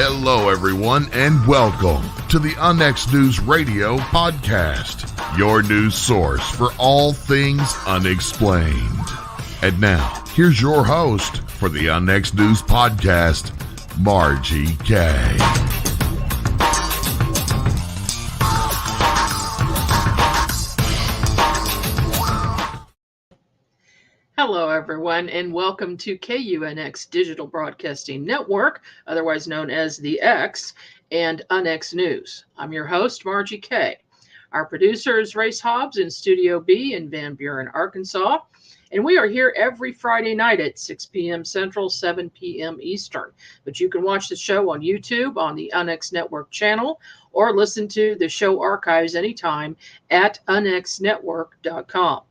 Hello, everyone, and welcome to the Unnext News Radio podcast, your news source for all things unexplained. And now, here's your host for the Unnext News podcast, Margie K. Hello, everyone, and welcome to KUNX Digital Broadcasting Network, otherwise known as the X, and Unnext News. I'm your host, Margie K. Our producer is Race Hobbs in Studio B in Van Buren, Arkansas, and we are here every Friday night at 6 p.m. Central, 7 p.m. Eastern. But you can watch the show on YouTube on the Unnext Network channel or listen to the show archives anytime at unnextnetwork.com.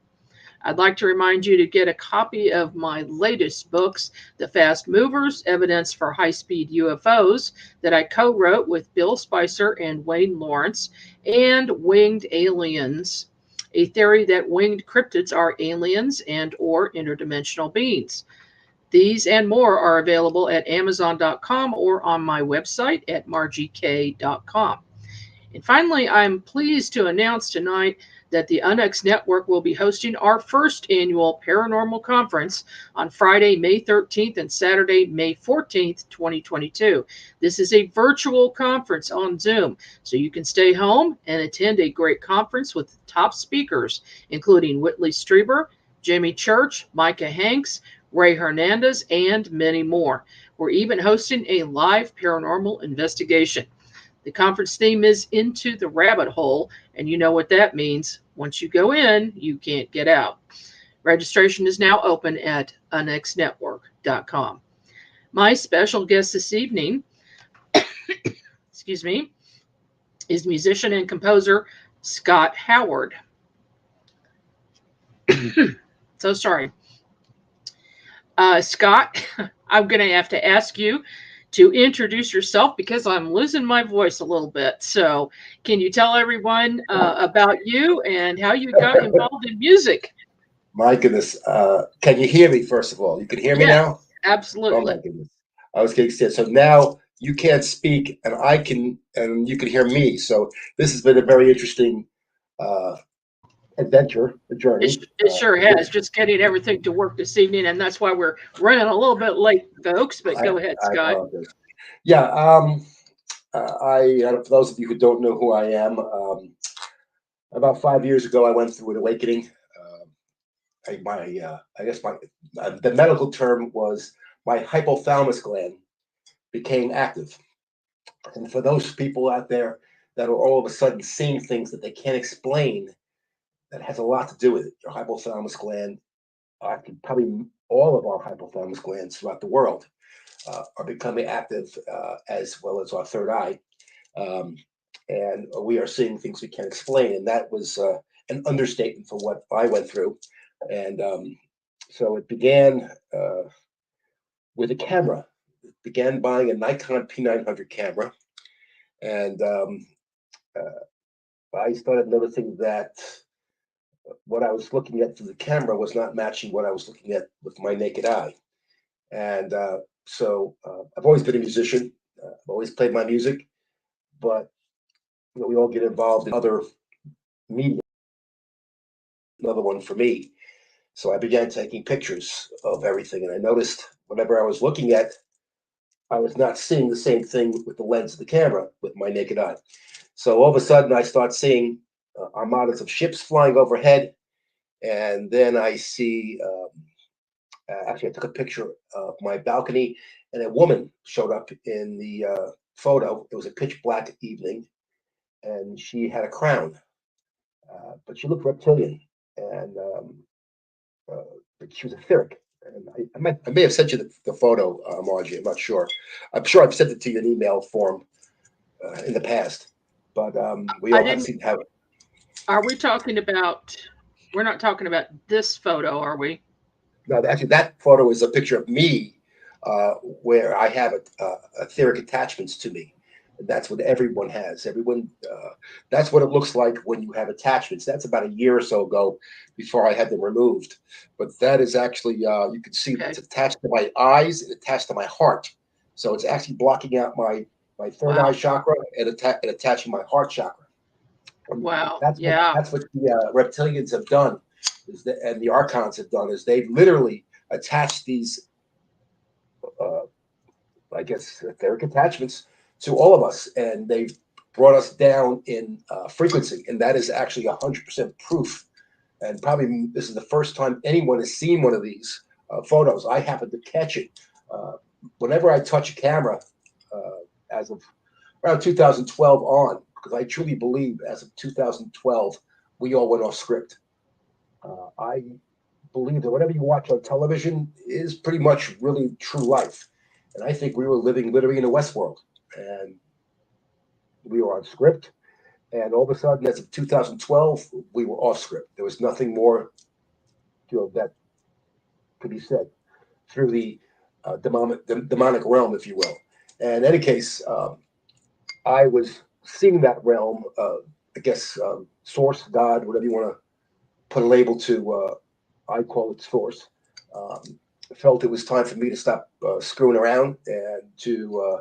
I'd like to remind you to get a copy of my latest books, The Fast Movers, Evidence for High-Speed UFOs, that I co-wrote with Bill Spicer and Wayne Lawrence, and Winged Aliens, a theory that winged cryptids are aliens and or interdimensional beings. These and more are available at Amazon.com or on my website at margiek.com. And finally, I'm pleased to announce tonight that the Unnext Network will be hosting our first annual Paranormal Conference on Friday, May 13th and Saturday, May 14th, 2022. This is a virtual conference on Zoom, so you can stay home and attend a great conference with top speakers, including Whitley Strieber, Jimmy Church, Micah Hanks, Ray Hernandez, and many more. We're even hosting a live paranormal investigation. The conference theme is Into the Rabbit Hole, and you know what that means. Once you go in, you can't get out. Registration is now open at unnextnetwork.com. My special guest this evening, is musician and composer Scott Howard. So sorry. Scott, I'm going to have to ask you to introduce yourself because I'm losing my voice a little bit. So can you tell everyone about you and how you got involved in music? My goodness. Can you hear me, first of all? You can hear me now? Absolutely. Oh, my goodness. I was getting scared. So now you can't speak and I can, and you can hear me. So this has been a very interesting adventure, a journey. It sure has. Just getting everything to work this evening, and that's why we're running a little bit late, folks. But go ahead, Scott. Yeah, for those of you who don't know who I am, about 5 years ago, I went through an awakening. The medical term was my hypothalamus gland became active, and for those people out there that are all of a sudden seeing things that they can't explain, that has a lot to do with it. Your hypothalamus gland, probably all of our hypothalamus glands throughout the world are becoming active, as well as our third eye. And we are seeing things we can't explain. And that was an understatement for what I went through. And so it began with a camera. It began buying a Nikon P900 camera. And I started noticing that what I was looking at through the camera was not matching what I was looking at with my naked eye. And so I've always been a musician. I've always played my music, but we all get involved in other media. Another one for me. So I began taking pictures of everything, and I noticed whatever I was looking at, I was not seeing the same thing with the lens of the camera with my naked eye. So all of a sudden I start seeing armadas of ships flying overhead, and then I see, actually I took a picture of my balcony, and a woman showed up in the photo. It was a pitch black evening, and she had a crown, but she looked reptilian, and but she was etheric. And I may have sent you the photo, Margie. I'm not sure. I'm sure I've sent it to you in email form in the past, but we all have seen how. Are we talking about? We're not talking about this photo, are we? No, actually, that photo is a picture of me, where I have etheric attachments to me. And that's what everyone has. Everyone, that's what it looks like when you have attachments. That's about a year or so ago, before I had them removed. But that is actually, you can see it's attached to my eyes and attached to my heart. So it's actually blocking out my my third eye chakra and attaching my heart chakra. And Wow. That's what the reptilians have done, and the archons have done, is they've literally attached these, I guess, etheric attachments to all of us, and they've brought us down in frequency, and that is actually 100% proof. And probably this is the first time anyone has seen one of these photos. I happened to catch it. Whenever I touch a camera, as of around 2012 on, because I truly believe as of 2012, we all went off script. I believe that whatever you watch on television is pretty much really true life. And I think we were living literally in a Westworld, and we were on script. And all of a sudden, as of 2012, we were off script. There was nothing more, that could be said through the demonic realm, if you will. And in any case, I was seeing that realm, I guess, source, God, whatever you want to put a label to. I call it source. Felt it was time for me to stop screwing around and to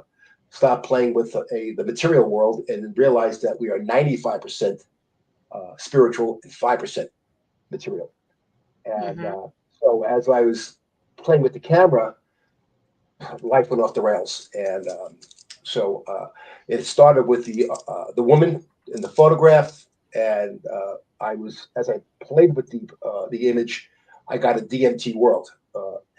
stop playing with the material world, and realize that we are 95% spiritual and 5% material. And so as I was playing with the camera, life went off the rails. And so it started with the woman in the photograph, and as I played with the image, I got a DMT world.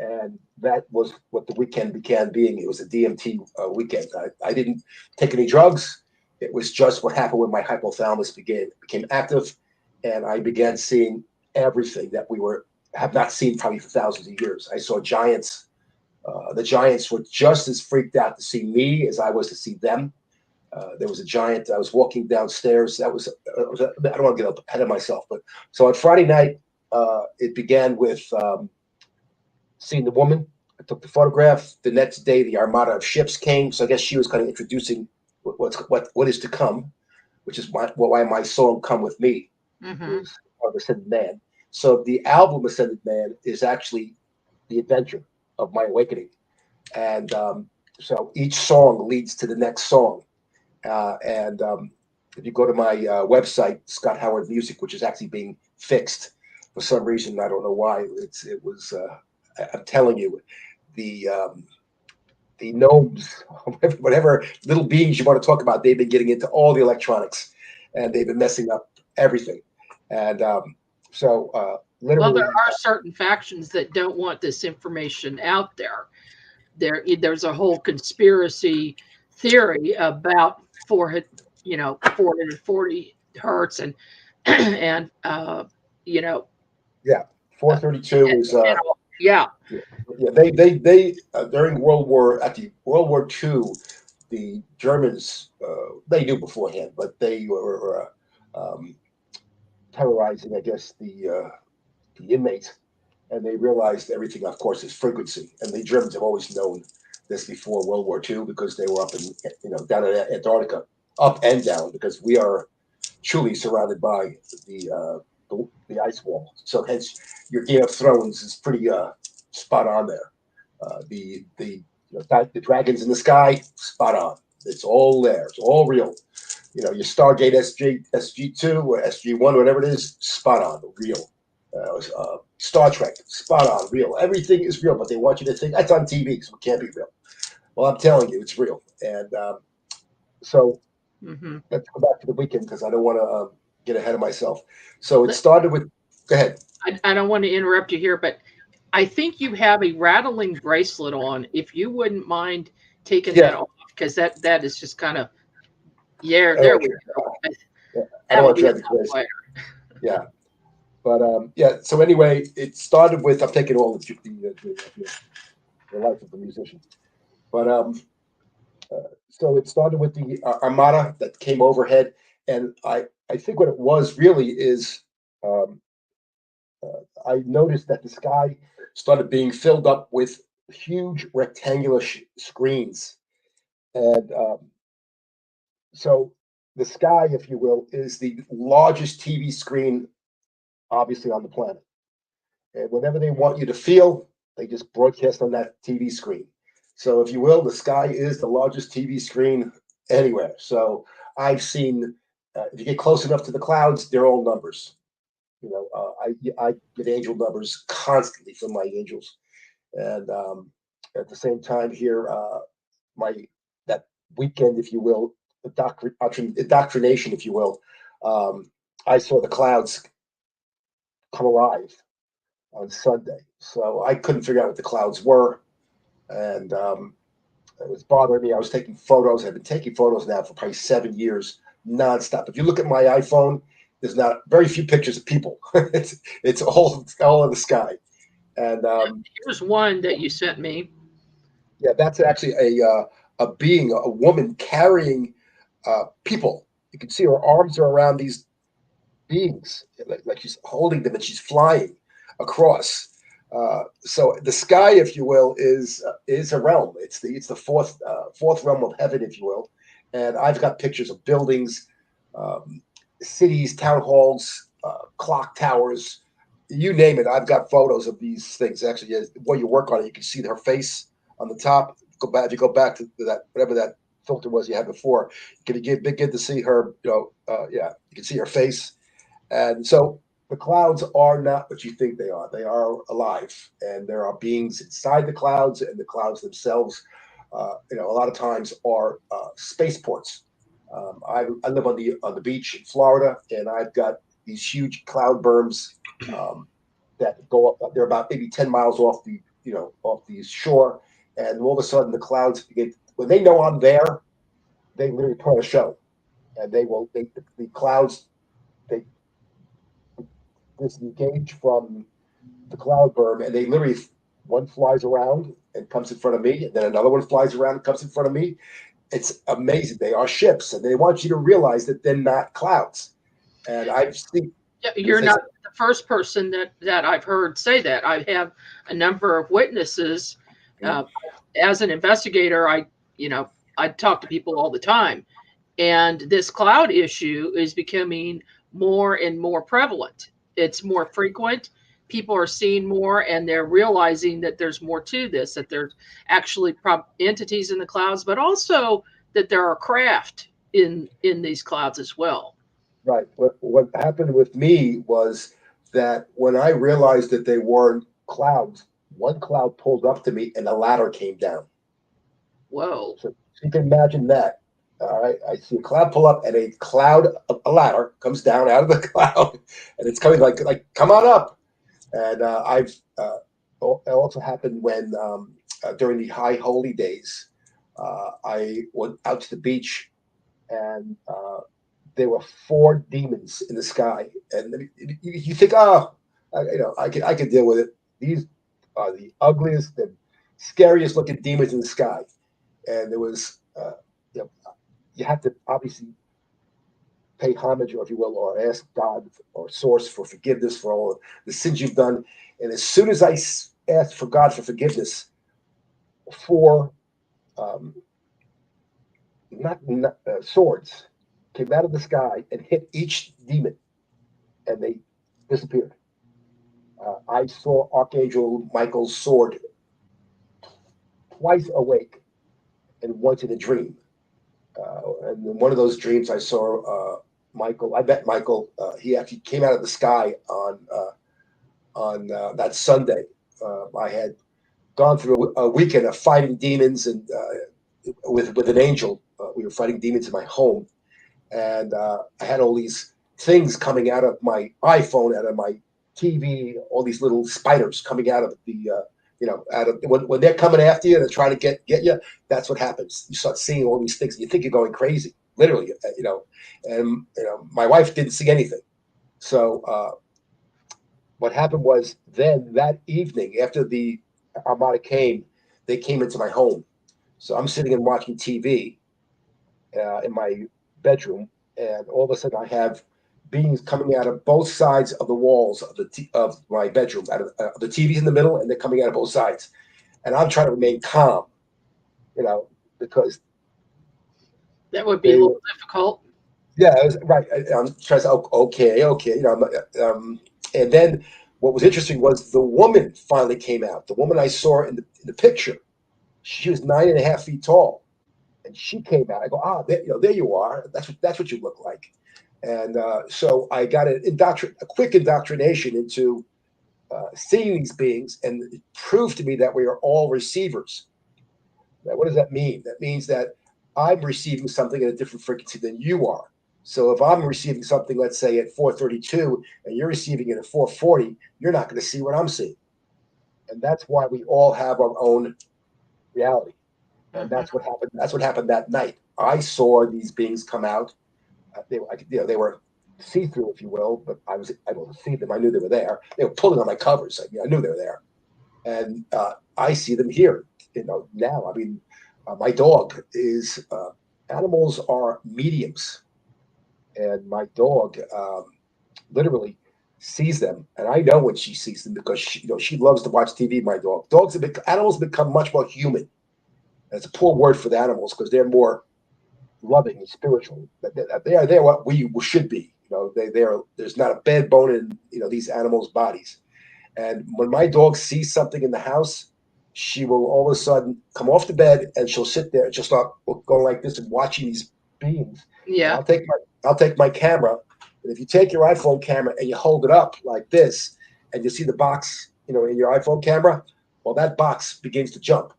And that was what the weekend began being. It was a DMT weekend. I didn't take any drugs. It was just what happened when my hypothalamus became active, and I began seeing everything that we have not seen probably for thousands of years. I saw giants. The giants were just as freaked out to see me as I was to see them. There was a giant. I was walking downstairs. I don't want to get up ahead of myself, but so on Friday night, it began with seeing the woman. I took the photograph. The next day, the armada of ships came. So I guess she was kind of introducing what is to come, which is why my song "Come With Me" is of Ascended Man. So the album Ascended Man is actually the adventure of my awakening, and so each song leads to the next song. And if you go to my website, Scott Howard Music, which is actually being fixed for some reason, I don't know why. It was. I'm telling you, the gnomes, whatever little beings you want to talk about, they've been getting into all the electronics, and they've been messing up everything. And so literally, well, there are certain factions that don't want this information out there. There's a whole conspiracy theory about 440 hertz and and yeah, 432 is yeah. They during World War II, the Germans, they knew beforehand, but they were terrorizing, I guess, the inmates, and they realized everything, of course, is frequency. And the Germans have always known this before World War II, because they were up in down in Antarctica, up and down, because we are truly surrounded by the ice wall. So hence your Game of Thrones is pretty spot on there. The dragons in the sky, spot on. It's all there. It's all real. Your Stargate SG2 or SG1, whatever it is, spot on, real. Star Trek, spot on, real. Everything is real, but they want you to think that's on TV, so it can't be real. Well, I'm telling you, it's real. And so let's go back to the weekend, because I don't want to get ahead of myself. So it started with. Go ahead. I don't want to interrupt you here, but I think you have a rattling bracelet on. If you wouldn't mind taking that off, because that is just kind of there we go. Yeah. I don't want to drag the crazy. Yeah. But so anyway, it started with, I'm taking all the life of the musician. But so it started with the armada that came overhead, and I think what it was really is I noticed that the sky started being filled up with huge rectangular screens, and so the sky, if you will, is the largest TV screen, obviously, on the planet. And whatever they want you to feel, they just broadcast on that TV screen. So, if you will, the sky is the largest TV screen anywhere. So I've seen, if you get close enough to the clouds, they're all numbers. I get angel numbers constantly from my angels. And at the same time here, my that weekend, if you will, indoctrination, if you will, I saw the clouds come alive on Sunday. So I couldn't figure out what the clouds were. And it was bothering me. I was taking photos. I've been taking photos now for probably 7 years, nonstop. If you look at my iPhone, there's not very few pictures of people. it's all in the sky. And here's one that you sent me. yeah, that's actually a being, a woman carrying people. You can see her arms are around these beings, like she's holding them and she's flying across. So the sky, if you will, is a realm. It's the fourth realm of heaven, if you will. And I've got pictures of buildings, cities, town halls, clock towers, you name it. I've got photos of these things. Actually, when you work on it, you can see her face on the top. If you go back to that, whatever that filter was you had before, you can begin to see her. Yeah, you can see her face. And so the clouds are not what you think they are. They are alive, and there are beings inside the clouds, and the clouds themselves, a lot of times are spaceports. I live on the beach in Florida, and I've got these huge cloud berms that go up. They're about maybe 10 miles off the shore, and all of a sudden the clouds begin. When they know I'm there, they literally put on a show, and the clouds they disengage from the cloud berm, and they literally, one flies around and comes in front of me, and then another one flies around and comes in front of me. It's amazing. They are ships, and they want you to realize that they're not clouds. And I've seen. You're not the first person that I've heard say that. I have a number of witnesses. As an investigator, I talk to people all the time, and this cloud issue is becoming more and more prevalent. It's more frequent. People are seeing more, and they're realizing that there's more to this, that there's actually entities in the clouds, but also that there are craft in these clouds as well. Right. What happened with me was that when I realized that they weren't clouds, one cloud pulled up to me and a ladder came down. Whoa. So you can imagine that. All right. I see a cloud pull up and a ladder comes down out of the cloud, and it's coming like come on up. And it also happened when during the high holy days, I went out to the beach, and there were 4 demons in the sky. And you think, I can deal with it. These are the ugliest and scariest looking demons in the sky. And there was, you have to obviously pay homage, or if you will, or ask God or Source for forgiveness for all of the sins you've done. And as soon as I asked for God for forgiveness, 4 swords came out of the sky and hit each demon, and they disappeared. I saw Archangel Michael's sword twice awake and once in a dream. And in one of those dreams, I saw Michael. I met Michael. He actually came out of the sky on that Sunday. I had gone through a weekend of fighting demons, and with an angel. We were fighting demons in my home, and I had all these things coming out of my iPhone, out of my TV, all these little spiders coming out of the, when they're coming after you and they're trying to get you. That's what happens. You start seeing all these things, and you think you're going crazy, literally, And my wife didn't see anything. So what happened was, then that evening, after the Armada came, they came into my home. So I'm sitting and watching TV in my bedroom, and all of a sudden I have beings coming out of both sides of the walls of my bedroom. Out of the TV's in the middle, and they're coming out of both sides. And I'm trying to remain calm, because that would be a little difficult. Yeah, right. I'm trying to say, okay. And then what was interesting was the woman finally came out. The woman I saw in the picture, she was 9.5 feet tall, And she came out. I go, there you are. That's what you look like. And so I got a quick indoctrination into seeing these beings, and it proved to me that we are all receivers. Now, what does that mean? That means that I'm receiving something at a different frequency than you are. So if I'm receiving something, let's say at 432, and you're receiving it at 440, you're not going to see what I'm seeing. And that's why we all have our own reality. And that's what happened. That's what happened that night. I saw these beings come out. They were see-through, if you will, but I don't see them. I knew they were there. They were pulling on my covers. I knew they were there, and I see them here. Now. I mean, my dog is. Animals are mediums, and my dog literally sees them, and I know when she sees them because she loves to watch TV. My dog. Animals become much more human. And it's a poor word for the animals because they're more loving and spiritual. They're what we should be. There's not a bad bone in these animals' bodies. And when my dog sees something in the house, she will all of a sudden come off the bed and she'll sit there and she'll start going like this and watching these beings. Yeah. I'll take my camera, and if you take your iPhone camera and you hold it up like this, and you see the box, in your iPhone camera, well, that box begins to jump,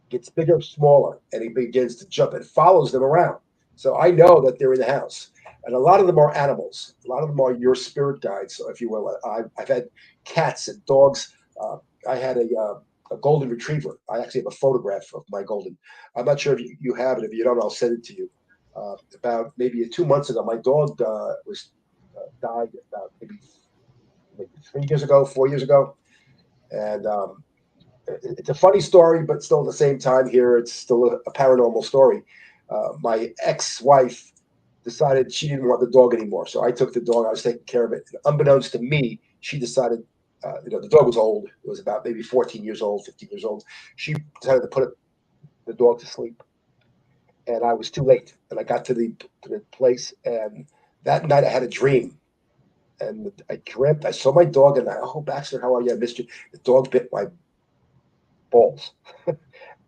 gets bigger, smaller, and it begins to jump and follows them around. So I know that they're in the house. And a lot of them are animals. A lot of them are your spirit guides, if you will. I've had cats and dogs. I had a golden retriever. I actually have a photograph of my golden. I'm not sure if you have it. If you don't, I'll send it to you. About maybe 2 months ago, my dog died about maybe 3 years ago, 4 years ago. And it's a funny story, but still at the same time here, it's still a paranormal story. My ex-wife decided she didn't want the dog anymore. So I took the dog. I was taking care of it. And unbeknownst to me, she decided, the dog was old. It was about maybe 14 years old, 15 years old. She decided to put the dog to sleep. And I was too late. And I got to the place. And that night I had a dream. And I dreamt, I saw my dog, and Baxter, how are you? I missed you. The dog bit my balls. And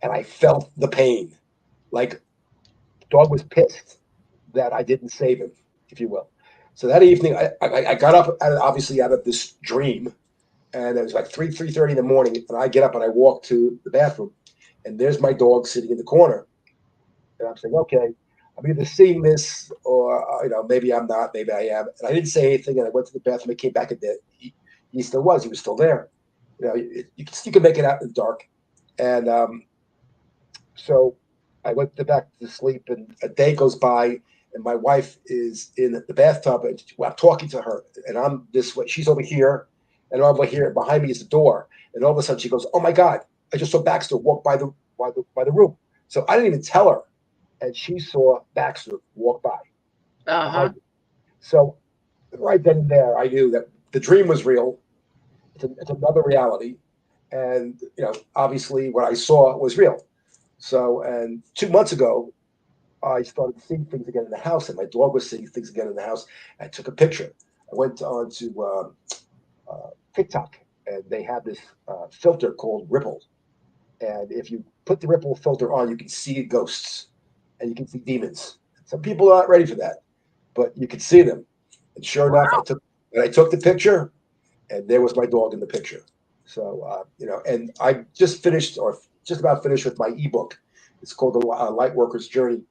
I felt the pain. Like the dog was pissed that I didn't save him, if you will. So that evening, I got up, obviously, out of this dream, and it was like 3:30 in the morning, and I get up and I walk to the bathroom, and there's my dog sitting in the corner. And I'm saying, okay, I'm either seeing this or, maybe I'm not, maybe I am. And I didn't say anything, and I went to the bathroom. I came back, and he still was. He was still there. You can make it out in the dark. And so I went back to sleep, and a day goes by, and my wife is in the bathtub, and I'm talking to her, and I'm this way. She's over here, and over here behind me is the door. And all of a sudden she goes, "Oh my God, I just saw Baxter walk by the room." So I didn't even tell her, and she saw Baxter walk by. So right then and there, I knew that the dream was real. It's another reality, and obviously what I saw was real. So, and 2 months ago, I started seeing things again in the house, and my dog was seeing things again in the house. I took a picture. I went on to TikTok, and they have this filter called Ripple. And if you put the Ripple filter on, you can see ghosts and you can see demons. Some people are not ready for that, but you can see them. And sure enough, I took the picture, and there was my dog in the picture. So, and I just finished, or just about finished, with my eBook. It's called The Lightworker's Journey,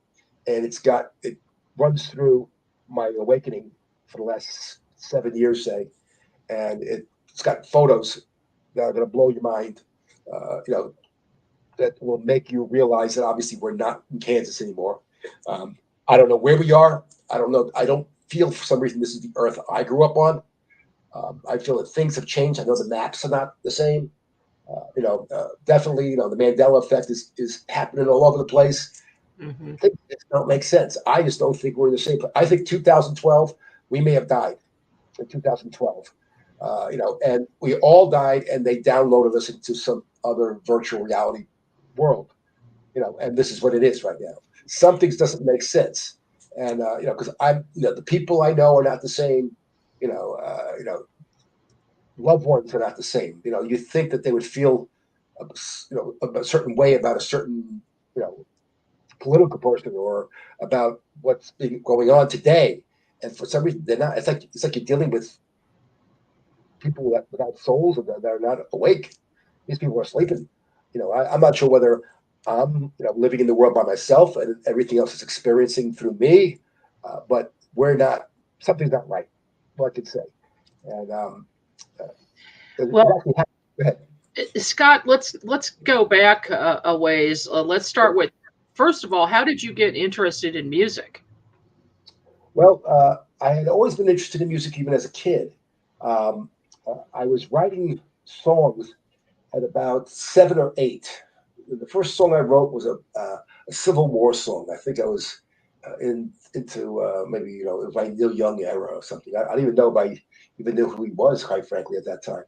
and it runs through my awakening for the last 7 years, say, and it's got photos that are going to blow your mind, that will make you realize that obviously we're not in Kansas anymore. I don't know where we are. I don't know. I don't feel for some reason this is the earth I grew up on. I feel that things have changed. I know the maps are not the same. Definitely, the Mandela effect is happening all over the place. Mm-hmm. Things just don't make sense. I just don't think we're in the same place. I think 2012, we may have died in 2012. And we all died, and they downloaded us into some other virtual reality world. And this is what it is right now. Some things doesn't make sense, and because the people I know are not the same. Loved ones are not the same. You think that they would feel, a certain way about a certain, political person or about what's been going on today. And for some reason, they're not. It's like you're dealing with people without souls and that are not awake. These people are sleeping. I'm not sure whether I'm living in the world by myself and everything else is experiencing through me, but we're not. Something's not right. All I could say. And Well, go ahead. Scott, let's go back a ways. Let's start with, first of all, how did you get interested in music? Well, I had always been interested in music even as a kid. I was writing songs at about 7 or 8. The first song I wrote was a Civil War song. I think I was into maybe it was my Neil Young era or something. I don't even know if I even knew who he was, quite frankly, at that time.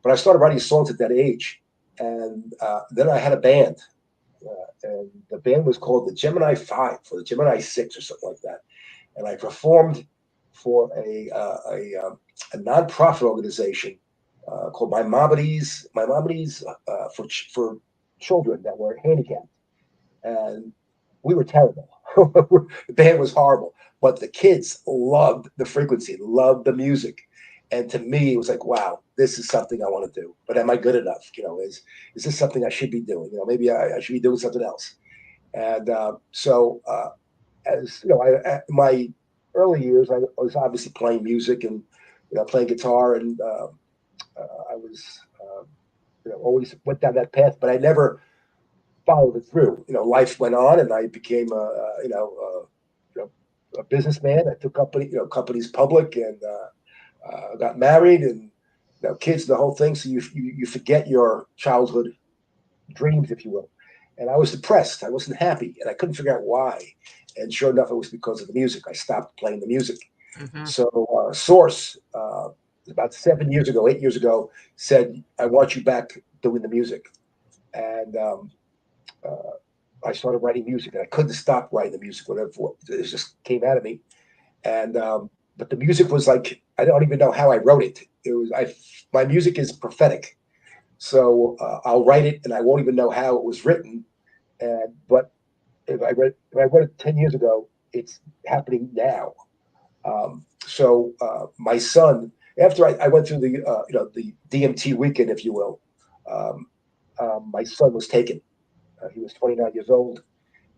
But I started writing songs at that age, and then I had a band, and the band was called the Gemini 5 or the Gemini 6 or something like that. And I performed for a nonprofit organization called Maimonides for children that were handicapped, and we were terrible. The band was horrible, but the kids loved the frequency, loved the music, and to me, it was like, wow, this is something I want to do. But am I good enough? Is this something I should be doing? Maybe I should be doing something else. And as my early years, I was obviously playing music and playing guitar, and I was always went down that path, but I never followed it through. Life went on, and I became a businessman. I took companies public, and got married, and kids, the whole thing. So you forget your childhood dreams, if you will. And I was depressed. I wasn't happy, and I couldn't figure out why. And sure enough, it was because of the music. I stopped playing the music. Mm-hmm. So Source, about 7 years ago, 8 years ago, said, "I want you back doing the music." And I started writing music, and I couldn't stop writing the music. Whatever it just came out of me. And but the music was like, I don't even know how I wrote it. My music is prophetic. So I'll write it, and I won't even know how it was written. But if I wrote it 10 years ago, it's happening now. So my son, after I went through the DMT weekend, if you will, my son was taken. He was 29 years old,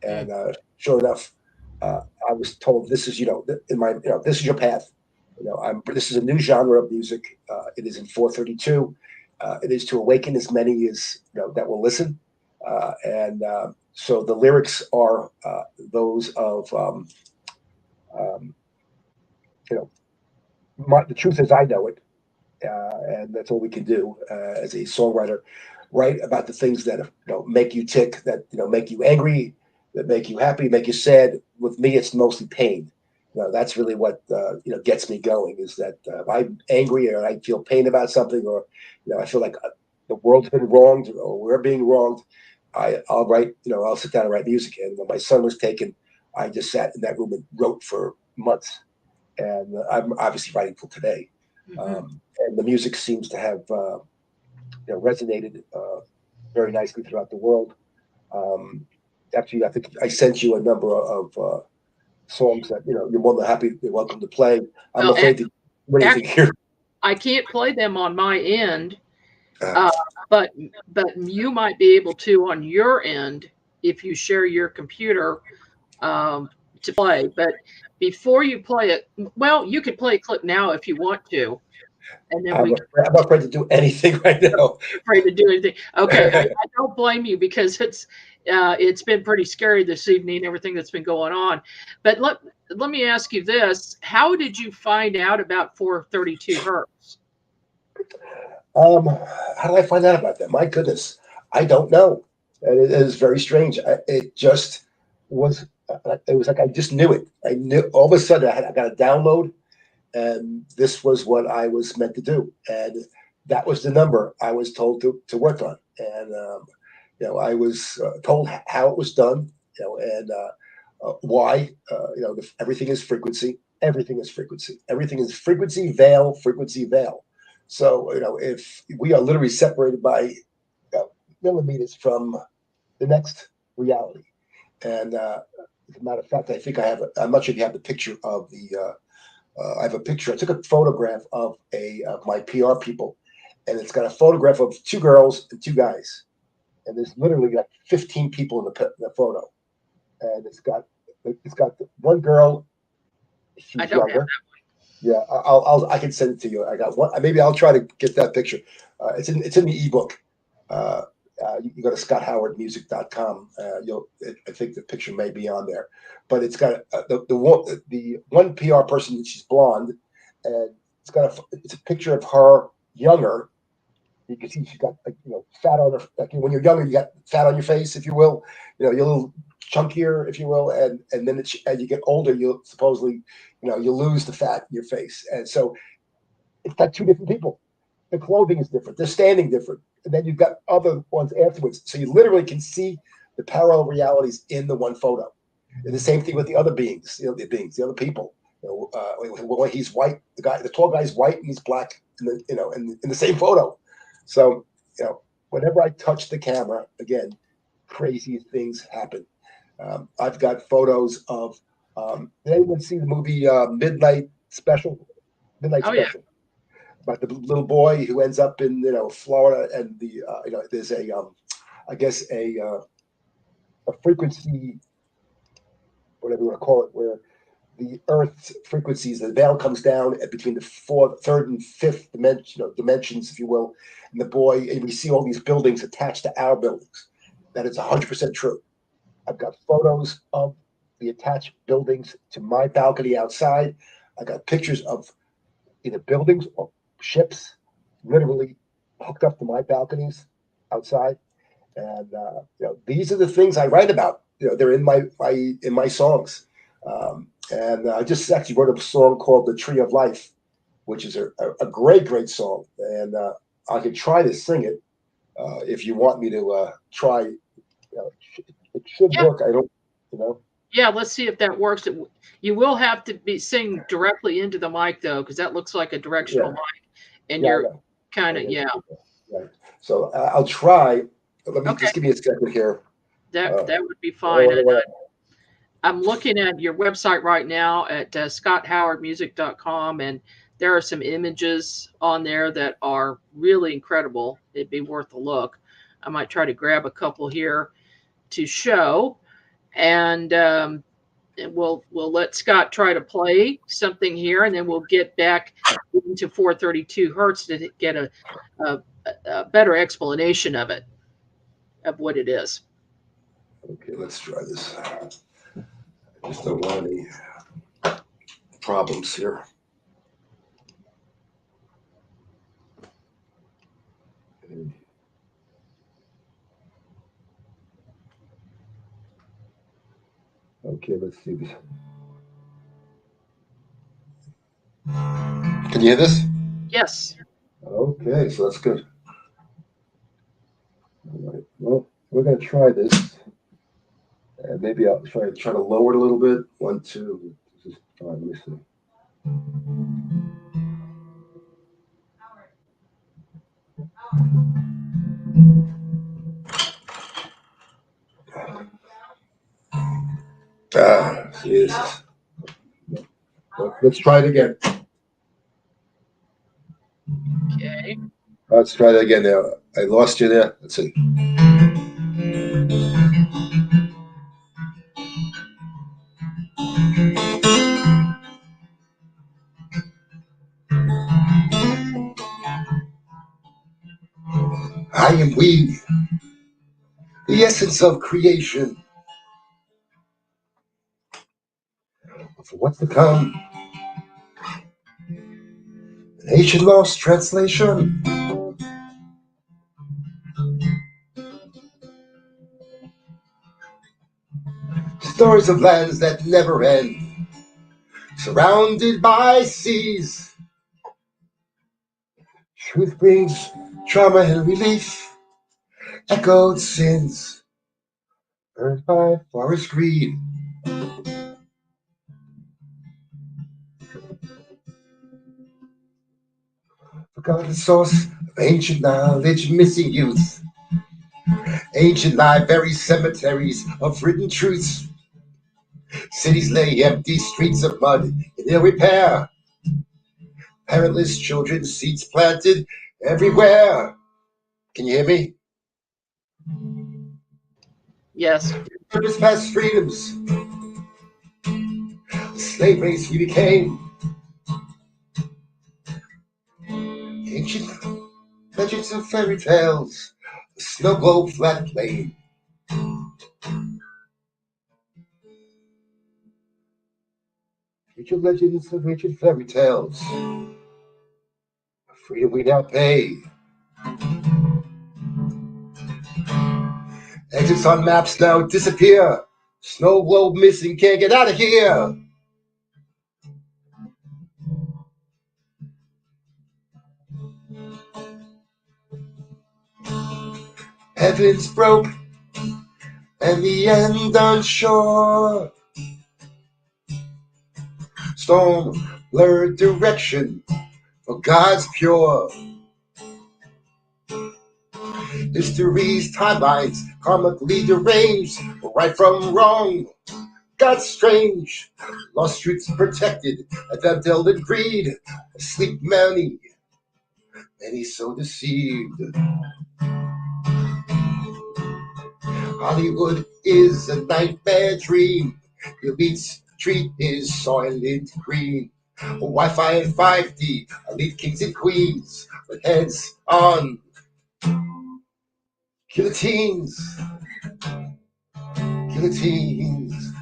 and sure enough, I was told, "This is this is your path. This is a new genre of music. It is in 432. It is to awaken as many as that will listen." So the lyrics are those of the truth as I know it, and that's all we can do as a songwriter. Write about the things that make you tick, that make you angry, that make you happy, make you sad. With me, it's mostly pain. That's really what gets me going. Is that if I'm angry or I feel pain about something, or I feel like the world's been wronged or we're being wronged, I'll write. I'll sit down and write music. And when my son was taken, I just sat in that room and wrote for months. And I'm obviously writing till today. Mm-hmm. And the music seems to have resonated very nicely throughout the world. Actually, I think I sent you a number of songs that you're more than happy, you're welcome to play. I'm afraid to do anything here. I can't play them on my end, but you might be able to on your end if you share your computer to play. But before you play it, well, you could play a clip now if you want to, and then I'm afraid to do anything right now. Afraid to do anything. Okay, I don't blame you because it's been pretty scary this evening, everything that's been going on. But let me ask you this: how did you find out about 432 hertz? How did I find out about that? My goodness, I don't know. And it is very strange. It just was. It was like I just knew it. I knew all of a sudden I got a download, and this was what I was meant to do, and that was the number I was told to work on. And I was told how it was done, and why. Everything is frequency. Everything is frequency. Everything is frequency veil. Frequency veil. So if we are literally separated by millimeters from the next reality, And as a matter of fact, I think I have. I'm not sure if you have the picture of the. I have a picture. I took a photograph of my PR people, and it's got a photograph of 2 girls and 2 guys, and there's literally like 15 people in the photo, and it's got one girl. She's younger. Yeah, I can send it to you. I got one. Maybe I'll try to get that picture. It's in the eBook. You go to scotthowardmusic.com. I think the picture may be on there, but it's got the one PR person. She's blonde, and it's a picture of her younger. You can see she's got fat on her. Like when you're younger, you got fat on your face, if you will. You're a little chunkier, if you will, and then as you get older, you supposedly you lose the fat in your face, and so it's got 2 different people. The clothing is different. They're standing different. And then you've got other ones afterwards. So you literally can see the parallel realities in the one photo. And the same thing with the other beings, the other people. He's white. The tall guy's white and he's black in the same photo. So, whenever I touch the camera, again, crazy things happen. I've got photos of, did anyone see the movie Midnight Special? Special. About the little boy who ends up in Florida, and there's I guess a frequency, whatever you want to call it, where the Earth's frequencies, the veil comes down between the third and fifth dimensions, if you will, and the boy, and we see all these buildings attached to our buildings. That is 100% true. I've got photos of the attached buildings to my balcony outside. I got pictures of either buildings or ships literally hooked up to my balconies outside, and these are the things I write about. They're in my songs, and I just actually wrote a song called "The Tree of Life," which is a great song, and I could try to sing it if you want me to try. It should work. I don't, Yeah, let's see if that works. You will have to sing directly into the mic though, because that looks like a directional mic. And you're kind of Right. So I'll try. Let me just give me a second here. That would be fine. I'm looking at your website right now at scotthowardmusic.com, and there are some images on there that are really incredible. It'd be worth a look. I might try to grab a couple here to show, and we'll let Scott try to play something here, and then we'll get back into 432 Hertz to get a better explanation of what it is. Okay, let's try this. I just don't want any problems here. Okay, let's see this. Can you hear this? Yes. Okay, so that's good. All right. Well, we're going to try this. And maybe I'll try to lower it a little bit. 1, 2. This is fine. Let me see. See, this is. Let's try it again. Okay. Let's try that again. Now, I lost you there. Let's see. I am we, the essence of creation. For what's to come, an ancient lost translation. Stories of lands that never end, surrounded by seas. Truth brings trauma and relief, echoed sins, burned by forest greed. Forgotten source of ancient knowledge, missing youth, Ancient libraries, cemeteries of written truths. Cities lay empty, streets of mud in ill repair. Parentless children, seeds planted everywhere. Can you hear me? Yes. Purpose past freedoms. The slave race we became. Ancient legends and fairy tales. The snow globe flat plain. Ancient legends and ancient fairy tales. Freedom we now pay. Exits on maps now disappear. Snow globe missing, can't get out of here. Heavens broke, and the end unsure. Storm blurred direction, but God's pure. History's timelines karmically deranged, right from wrong. God's strange, lost truths protected, abandoned in greed, asleep many so deceived. Hollywood is a nightmare dream. Elites treat his soylent green. Wi-Fi and 5D, elite kings and queens, with heads on guillotines. Guillotines.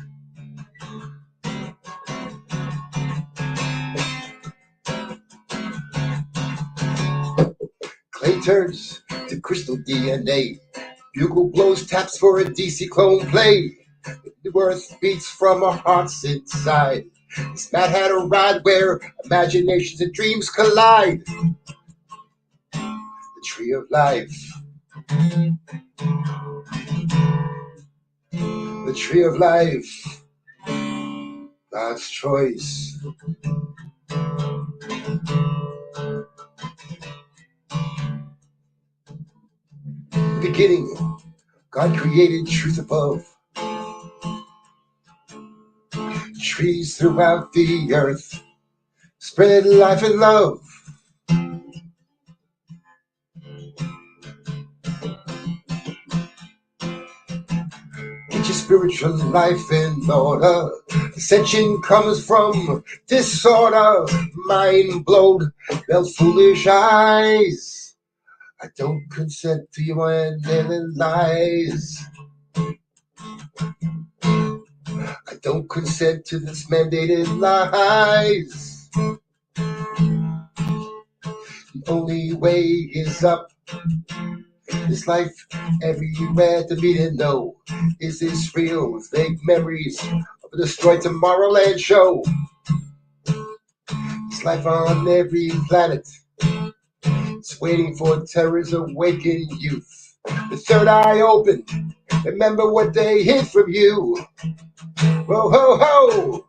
Clay turns to crystal DNA. Bugle blows taps for a DC clone play. The earth beats from our hearts inside. This Matt had a ride where imaginations and dreams collide. The tree of life. The tree of life. God's choice. In the beginning, God created truth above. Trees throughout the earth spread life and love. Get your spiritual life in order. Ascension comes from disorder. Mind blown, bell foolish eyes. I don't consent to your endless lies. I don't consent to this mandated lies. The only way is up. This life everywhere to meet and know. Is this real? Fake memories of a destroyed Tomorrowland show. This life on every planet. It's waiting for terror's awakened youth. The third eye open. Remember what they hid from you. Whoa, ho, ho!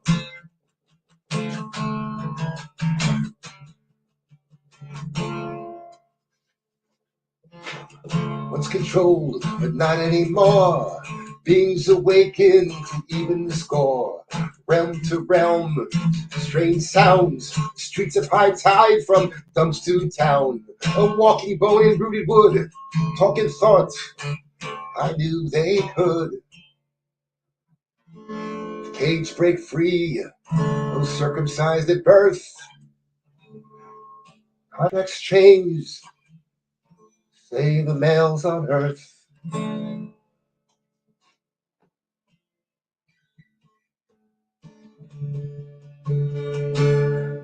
Once controlled, but not anymore. Beings awaken to even the score. Realm to realm, strange sounds. Streets of high tide from dumps to town. A walking bone in rooted wood. Talking thoughts, I knew they could. Cage break free, no circumcised at birth. Contracts changed, save the males on earth.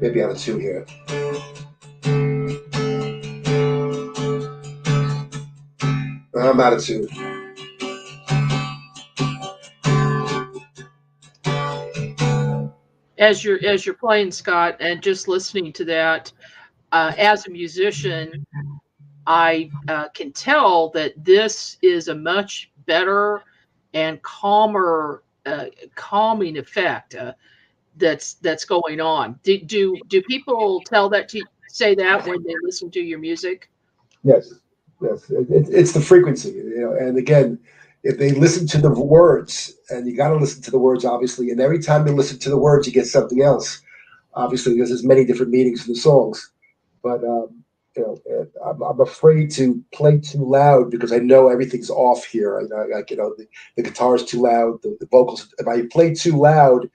Maybe out of two here. I'm out of two. As you're playing, Scott, and just listening to that, as a musician, I can tell that this is a much better and calmer, calming effect that's going on. Do people tell that to say that when they listen to your music? Yes. Yes, it's the frequency, And again, if they listen to the words, and you got to listen to the words, obviously. And every time you listen to the words, you get something else. Obviously, because there's many different meanings in the songs. But I'm afraid to play too loud because I know everything's off here. I know, like the guitar's too loud, the vocals. If I play too loud,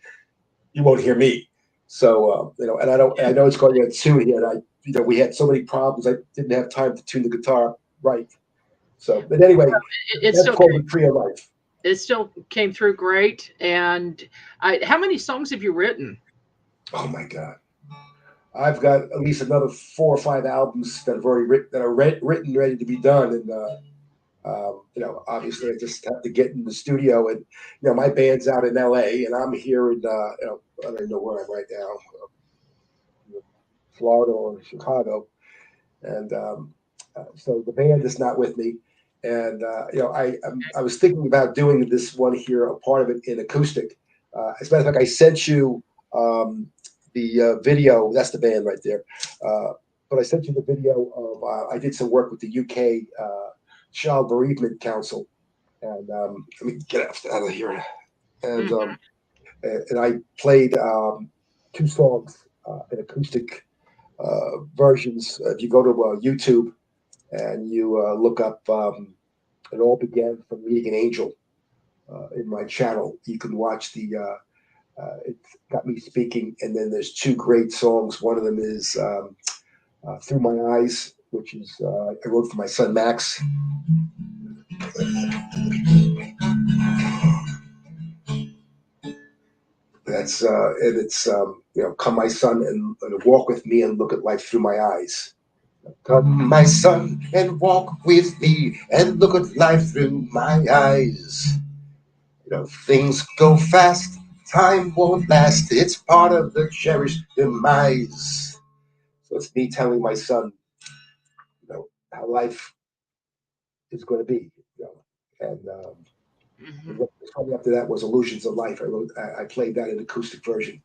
you won't hear me. So and I don't. And I know it's going at 2 here, and we had so many problems. I didn't have time to tune the guitar right. So, but anyway, It that's still called the Trio Life. it still came through great. And how many songs have you written? Oh my God, I've got at least another 4 or 5 albums that have already written, that are written, ready to be done, and obviously I just have to get in the studio, and my band's out in L.A. and I'm here in I don't even know where I'm right now, Florida or Chicago, and so the band is not with me. And I was thinking about doing this one here, a part of it in acoustic. As a matter of fact, I sent you the video. That's the band right there. But I sent you the video of I did some work with the UK Child Bereavement Council, and let me get out of here. And and I played 2 songs in acoustic versions. If you go to YouTube and you look up "It All Began from Meeting an Angel" in my channel, you can watch it's got me speaking, and then there's 2 great songs. One of them is "Through My Eyes," which is I wrote for my son Max. That's and it's "Come, my son, and walk with me and look at life through my eyes." Come, my son, and walk with me and look at life through my eyes. Things go fast, time won't last. It's part of the cherished demise. So it's me telling my son, how life is going to be. And the song after that was "Illusions of Life." I played that in acoustic version,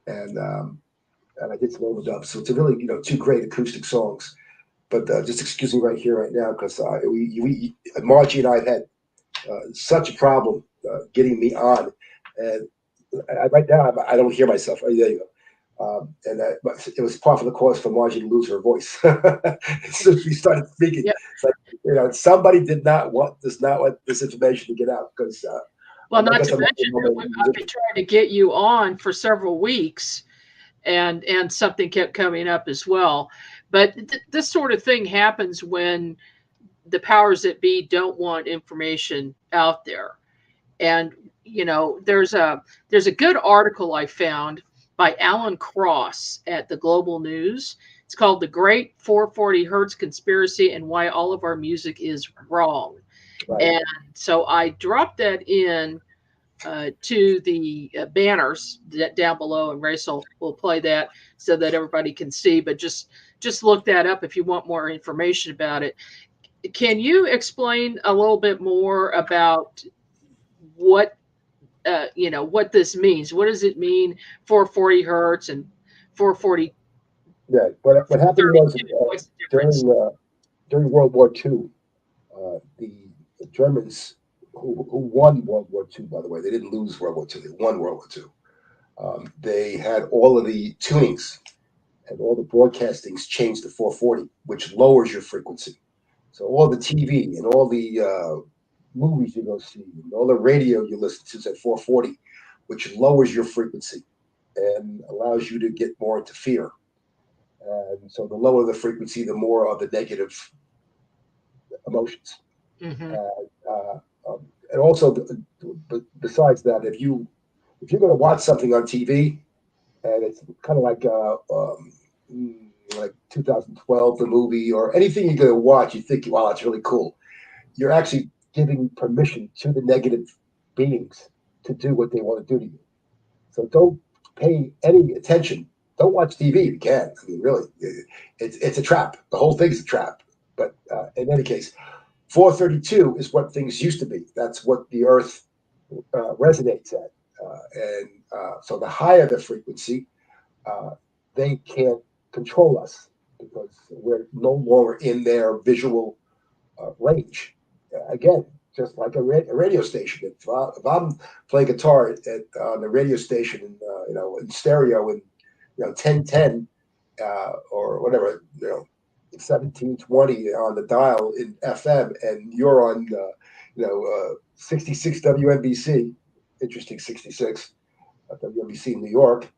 and I did some overdubs. So it's a really 2 great acoustic songs. But just excuse me right here, right now, because we Margie and I have had such a problem getting me on, and right now I don't hear myself. Oh, there you go. But it was part of the cause for Margie to lose her voice. So she started speaking. Yep. It's like somebody does not want this information to get out because. Well, not to mention, I've been trying to get you on for several weeks, and something kept coming up as well. But this sort of thing happens when the powers that be don't want information out there. And there's a good article I found by Alan Cross at the Global News. It's called "The Great 440 Hertz Conspiracy and Why All of Our Music is Wrong." Right. And so I dropped that in to the banners down below, and Rachel will play that so that everybody can see. But just look that up if you want more information about it. Can you explain a little bit more about what what this means? What does it mean 440 hertz and 440? Yeah, what happened was during World War II, the Germans who won World War II, by the way, they didn't lose World War II, they won World War II. They had all of the tunings and all the broadcastings changed to 440, which lowers your frequency. So all the TV and all the movies you go see and all the radio you listen to is at 440, which lowers your frequency and allows you to get more into fear. And so the lower the frequency, the more of the negative emotions. Mm-hmm. And also, besides that, if you're going to watch something on TV, and it's kind of like 2012, the movie, or anything you're going to watch, you think, wow, that's really cool. You're actually giving permission to the negative beings to do what they want to do to you. So don't pay any attention. Don't watch TV if you can. I mean, really, it's a trap. The whole thing's a trap. But in any case, 432 is what things used to be. That's what the Earth resonates at. So the higher the frequency, they can't control us because we're no longer in their visual range. Again, just like a radio station. If I'm playing guitar on the radio station, in stereo in 1010 or whatever, 1720 on the dial in FM, and you're on 66 WNBC, interesting 66 WNBC in New York.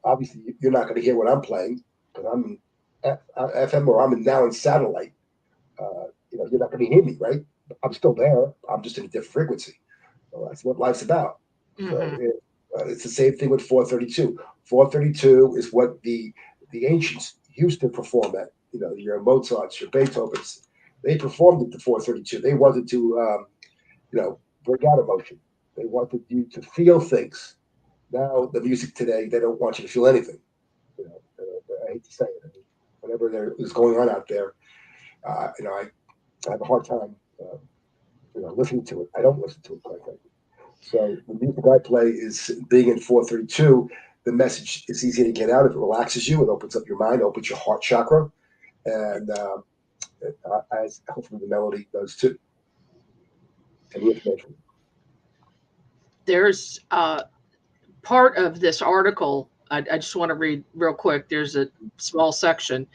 Obviously, you're not going to hear what I'm playing because I'm in FM or I'm now in satellite. You're not going to hear me, right? I'm still there. I'm just in a different frequency. So that's what life's about. Mm-hmm. So it's the same thing with 432. 432 is what the ancients used to perform at. Your Mozarts, your Beethovens, they performed at the 432. They wanted to, bring out emotion. They wanted you to feel things. Now the music today, they don't want you to feel anything. I hate to say it. I mean, whatever there is going on out there, I have a hard time, listening to it. I don't listen to it quite frankly. So the music I play is being in 432. The message is easy to get out. It relaxes you. It opens up your mind, opens your heart chakra, and as hopefully the melody does too. And the information. There's part of this article. I just want to read real quick. There's a small section.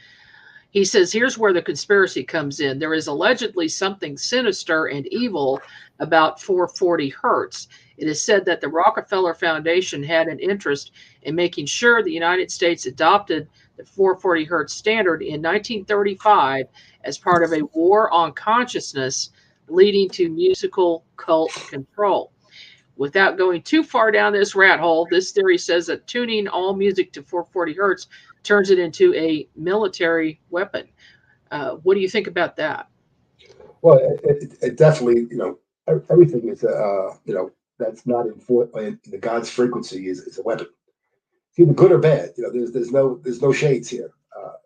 He says, here's where the conspiracy comes in. There is allegedly something sinister and evil about 440 Hertz. It is said that the Rockefeller Foundation had an interest in making sure the United States adopted the 440 Hertz standard in 1935 as part of a war on consciousness leading to musical cult control. Without going too far down this rat hole, this theory says that tuning all music to 440 Hertz turns it into a military weapon. What do you think about that? Well, it definitely, everything is, that's not in the God's frequency is a weapon. It's either good or bad. There's no shades here,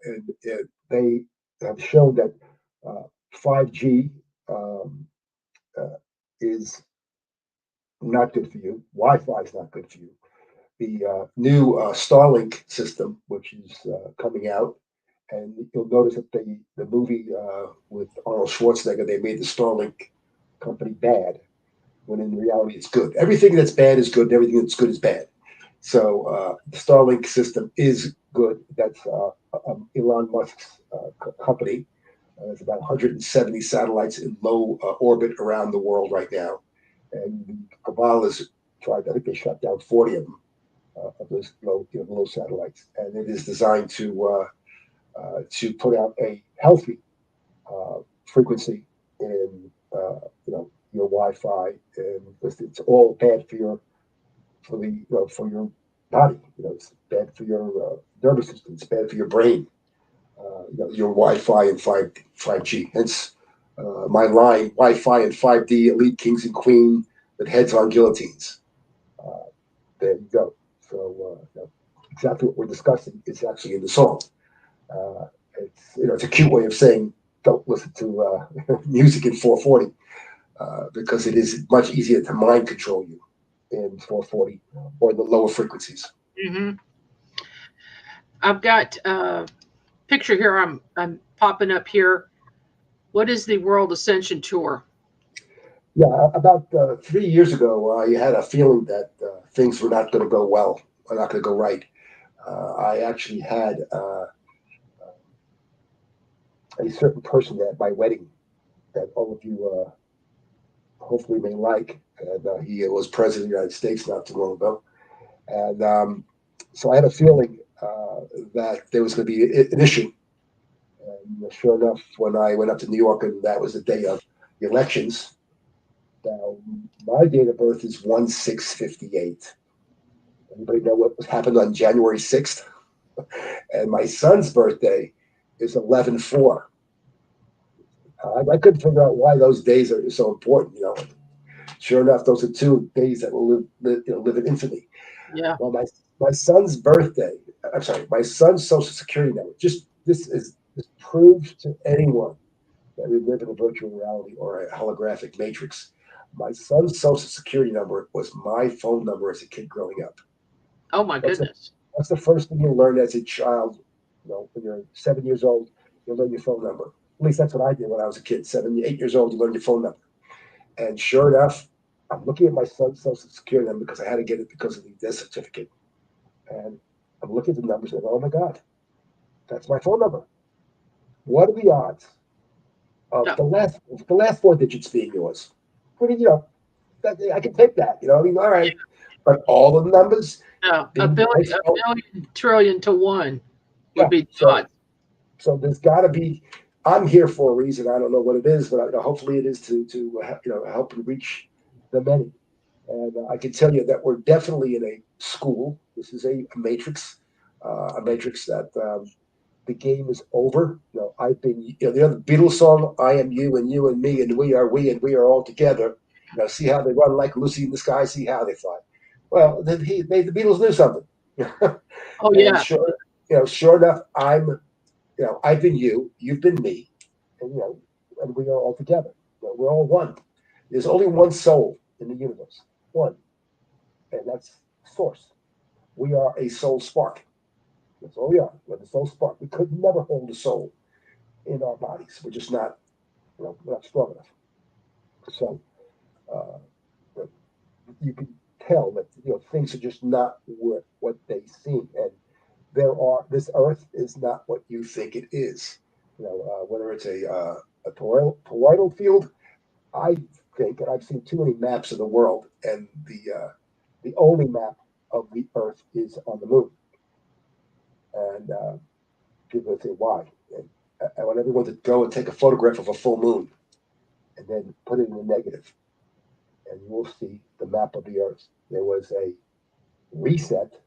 and they have shown that 5G is not good for you. Wi-Fi is not good for you. The new Starlink system, which is coming out, and you'll notice that the movie with Arnold Schwarzenegger, they made the Starlink company bad, when in reality it's good. Everything that's bad is good, and everything that's good is bad. So the Starlink system is good. That's Elon Musk's company. There's about 170 satellites in low orbit around the world right now. And the cabal has tried, I think they shut down 40 of them, of those low satellites. And it is designed to put out a healthy frequency in your Wi-Fi, and it's all bad for your body. It's bad for your nervous system. It's bad for your brain. Your Wi-Fi and 5G. Hence my line: Wi-Fi and 5D, elite kings and queen with heads on guillotines. There you go. So exactly what we're discussing is actually in the song. It's a cute way of saying don't listen to music in 440 because it is much easier to mind control you in 440 or the lower frequencies. Mm-hmm. I've got a picture here. I'm popping up here. What is the World Ascension Tour? Yeah, about 3 years ago, I had a feeling that things were not going to go well, or not going to go right. I actually had a certain person at my wedding that all of you hopefully may like, and he was president of the United States not too long ago. And so I had a feeling that there was going to be an issue. And sure enough, when I went up to New York, and that was the day of the elections, now my date of birth is 1/6/58. Anybody know what happened on January 6th? And my son's birthday is 11/4. I couldn't figure out why those days are so important. Sure enough, those are 2 days that will live in infamy. Yeah. Well, my son's birthday. I'm sorry, my son's social security number. This proves to anyone that we live in a virtual reality or a holographic matrix. My son's social security number was my phone number as a kid growing up. Oh my goodness. That's the first thing you learn as a child. When you're 7 years old, you learn your phone number. At least that's what I did when I was a kid. 7, 8 years old, you learn your phone number. And sure enough, I'm looking at my son's social security number because I had to get it because of the death certificate. And I'm looking at the numbers and, oh my God, that's my phone number. What are the odds of No. the last 4 digits being yours? Pretty, I can take that. I mean, all right. But all the numbers No, a being billion, a million trillion to one would be the odds. So there's got to be. I'm here for a reason. I don't know what it is, but hopefully it is to help you reach the many. And I can tell you that we're definitely in a school. This is a matrix, that the game is over. I've been. The Beatles song, "I am you and me and we are all together." See how they run like Lucy in the sky. See how they fly. Well, the Beatles knew something. Oh yeah. Sure enough, I've been you, you've been me, and we are all together. We're all one. There's only one soul in the universe, one, and that's Source. We are a soul spark. That's all we are. We're the soul spark. We could never hold a soul in our bodies. We're just not, we're not strong enough. So you can tell that things are just not what they seem, and this earth is not what you think it is. Whether it's a toroidal field, I think, and I've seen too many maps of the world, and the only map of the earth is on the moon. And people say, why? And I want everyone to go and take a photograph of a full moon and then put it in the negative, and you will see the map of the earth. There was a reset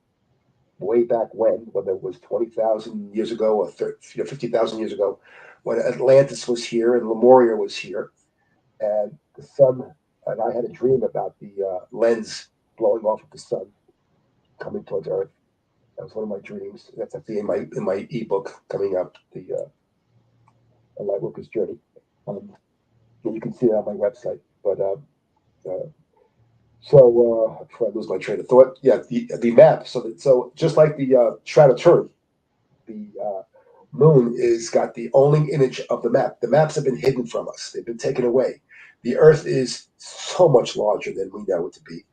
way back when, whether it was 20,000 years ago or 50,000 years ago, when Atlantis was here and Lemuria was here, and the sun, and I had a dream about the lens blowing off of the sun coming towards Earth. That was one of my dreams. That's actually in my eBook coming up, the A Lightworker's Journey. And you can see it on my website. But before I lose my train of thought, the map. So just like the Shroud of Turin, the moon is got the only image of the map. The maps have been hidden from us. They've been taken away. The Earth is so much larger than we know it to be,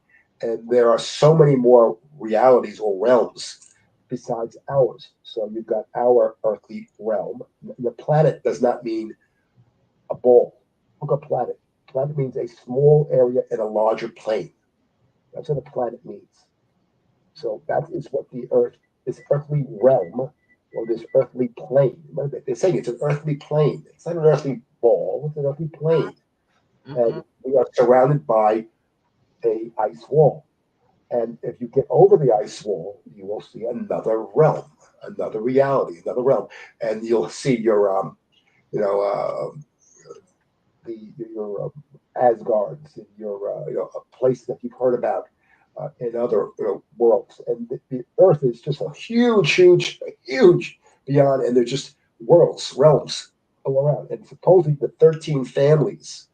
and there are so many more realities or realms besides ours. So you've got our earthly realm. The planet does not mean a ball. Look at planet. Planet means a small area in a larger plane. That's what a planet means. So that is what the Earth, this earthly realm, or this earthly plane. They're saying it's an earthly plane. It's not an earthly ball. It's an earthly plane. Mm-hmm. And we are surrounded by a ice wall. And if you get over the ice wall, you will see another realm, another reality, another realm, and you'll see your Asgards, and your a place that you've heard about in other worlds. And the Earth is just a huge beyond, and they're just worlds, realms all around. And supposedly the 13 families,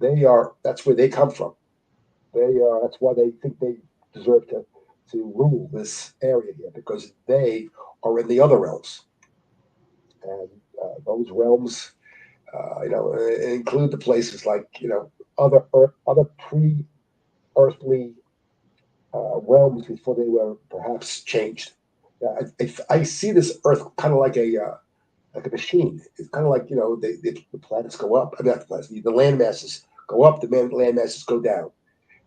they are, that's where they come from. That's why they think they deserve to rule this area here, because they are in the other realms, and those realms, include the places like other pre-earthly realms before they were perhaps changed. I see this Earth kind of like a machine. It's kind of like the planets go up. I mean, not the planets. The land masses go up. The land masses go down.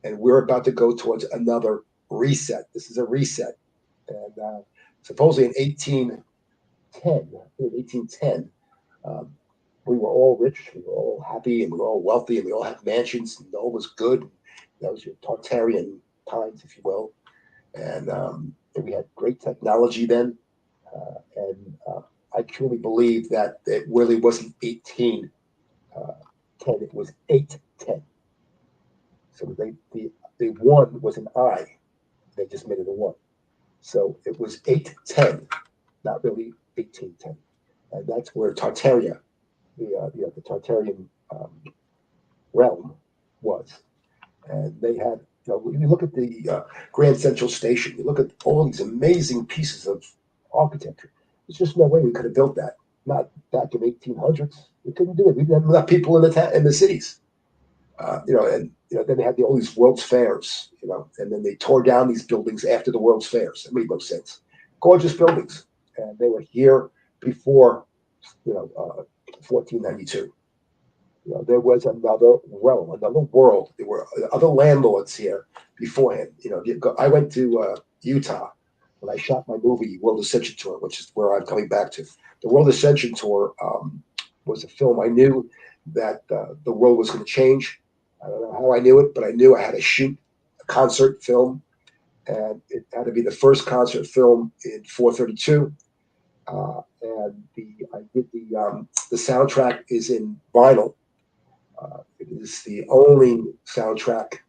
And we're about to go towards another reset. This is a reset. And supposedly in 1810, we were all rich, we were all happy, and we were all wealthy, and we all had mansions, and all was good. That was your Tartarian times, if you will. And we had great technology then. And I truly believe that it really wasn't 1810, it was 810. So the one was an I. They just made it a one. So it was 810, not really 1810. And that's where Tartaria, the Tartarian realm was. And they had, you look at the Grand Central Station, you look at all these amazing pieces of architecture. There's just no way we could have built that. not back in the 1800s. We couldn't do it. We didn't have enough people in the cities. And then they had all these World's Fairs, and then they tore down these buildings after the World's Fairs. It made no sense. Gorgeous buildings, and they were here before, 1492. There was another realm, another world. There were other landlords here beforehand. I went to Utah when I shot my movie World Ascension Tour, which is where I'm coming back to. The World Ascension Tour was a film. I knew that the world was going to change. I don't know how I knew it, but I knew I had to shoot a concert film, and it had to be the first concert film in 432. And I did the soundtrack is in vinyl. It is the only soundtrack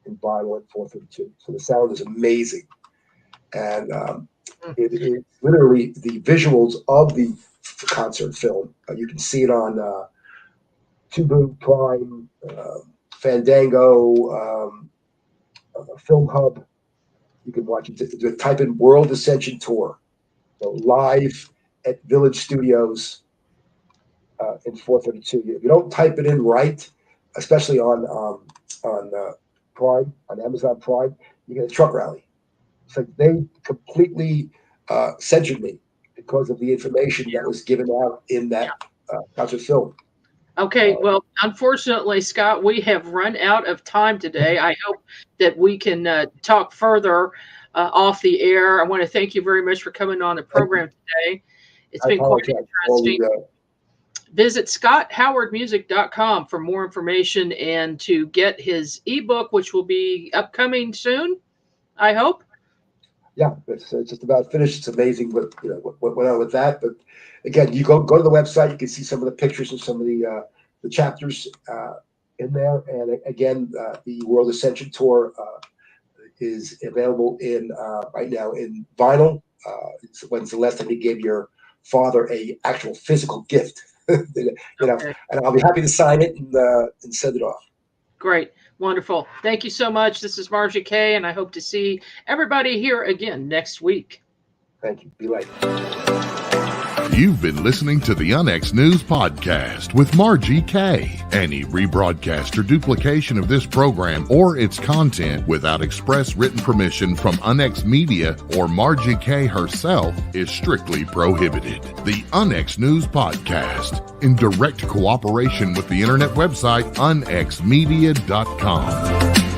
in vinyl in 432. So the sound is amazing, and it is literally the visuals of the concert film. You can see it on Tubu, Prime, Fandango, Film Hub. You can watch it. Type in World Ascension Tour, live at Village Studios in 432. If you don't type it in right, especially on Prime, on Amazon Prime, you get a truck rally. So they completely censored me because of the information that was given out in that concert film. Okay, well, unfortunately, Scott, we have run out of time today. I hope that we can talk further off the air. I want to thank you very much for coming on the program today. It's been quite interesting. Visit scotthowardmusic.com for more information and to get his ebook, which will be upcoming soon, I hope. Yeah, it's just about finished. It's amazing what went on with that. But again, you go to the website, you can see some of the pictures of some of the chapters in there. And again, the World Ascension Tour is available in right now in vinyl. When's the last time you gave your father a actual physical gift? Okay. And I'll be happy to sign it and send it off. Great. Wonderful. Thank you so much. This is Margie Kay, and I hope to see everybody here again next week. Thank you. Be right. You've been listening to the UNX News Podcast with Margie Kay. Any rebroadcast or duplication of this program or its content without express written permission from UNX Media or Margie Kay herself is strictly prohibited. The UNX News Podcast, in direct cooperation with the internet website unxmedia.com.